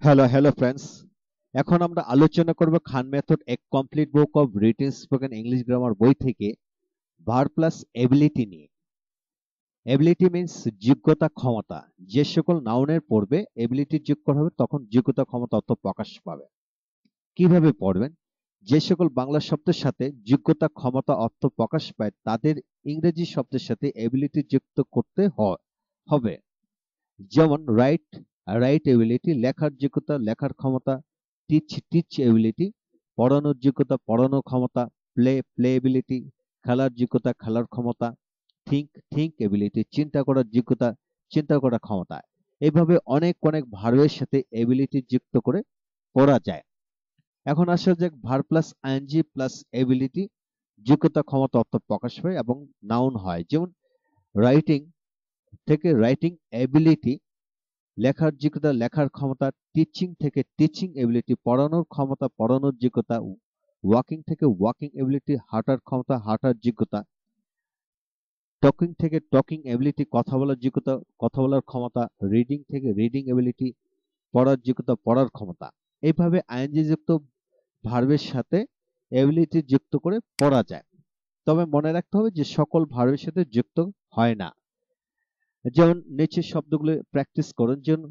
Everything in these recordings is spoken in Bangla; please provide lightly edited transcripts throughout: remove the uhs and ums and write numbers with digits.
Hello friends. এখন আমরা আলোচনা করব Khan method a complete book of written spoken English grammar বই থেকে ভার প্লাস এবিলিটি নিয়ে। এবিলিটি মিন্স যোগ্যতা ক্ষমতা। যে সকল নাউনের পড়বে এবিলিটি যোগ করা হবে তখন যোগ্যতা ক্ষমতা অর্থ প্রকাশ পাবে। কিভাবে পড়বেন? যে সকল বাংলা শব্দের সাথে যোগ্যতা ক্ষমতা অর্থ প্রকাশ পায় তাদের ইংরেজি শব্দের সাথে এবিলিটি যুক্ত করতে হবে। যেমন রাইট এবিলিটি, লেখার যোগ্যতা লেখার ক্ষমতা, টিচ এবিলিটি, পড়ানোর যোগ্যতা পড়ানোর ক্ষমতা, প্লে এবিলিটি, খেলার যোগ্যতা খেলার ক্ষমতা, থিঙ্ক এবিলিটি, চিন্তা করার যোগ্যতা চিন্তা করার ক্ষমতা। এইভাবে অনেক ভার্বের সাথে এবিলিটি যুক্ত করে পড়া যায়। এখন আসা যাক verb plus ING plus ability যোগ্যতা ক্ষমতা অর্থ প্রকাশ পায় এবং নাউন হয়। যেমন রাইটিং থেকে রাইটিং এবিলিটি, লেখার যোগ্যতা লেখার ক্ষমতা, টিচিং থেকে টিচিং এবিলিটি পড়ানোর ক্ষমতা পড়ানোর যোগ্যতা, ওয়াকিং থেকে ওয়াকিং এবিলিটি হাঁটার ক্ষমতা হাঁটার যোগ্যতা, টকিং থেকে টকিং এবিলিটি কথা বলার যোগ্যতা কথা বলার ক্ষমতা, রিডিং থেকে রিডিং এবিলিটি পড়ার যোগ্যতা পড়ার ক্ষমতা। এইভাবে আইএনজি যুক্ত ভার্বের সাথে এবিলিটি যুক্ত করে পড়া যায়। তবে মনে রাখতে হবে যে সকল ভার্বের সাথে যুক্ত হয় না। যেমন নিচের শব্দগুলো প্র্যাকটিস করুন। যেমন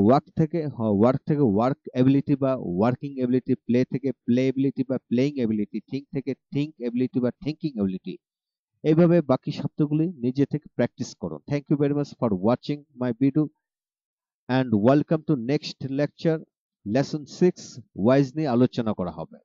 ওয়ার্ক থেকে ওয়ার্ক এবিলিটি বা ওয়ার্কিং এবিলিটি, প্লে থেকে প্লে এবিলিটি বা প্লেইং এবিলিটি, থিঙ্ক থেকে থিঙ্ক এবিলিটি বা থিঙ্কিং এবিলিটি। এইভাবে বাকি শব্দগুলি নিজে থেকে প্র্যাকটিস করুন। Thank you very much for watching my video and welcome to next lecture. Lesson 6 wise নিয়ে আলোচনা করা হবে।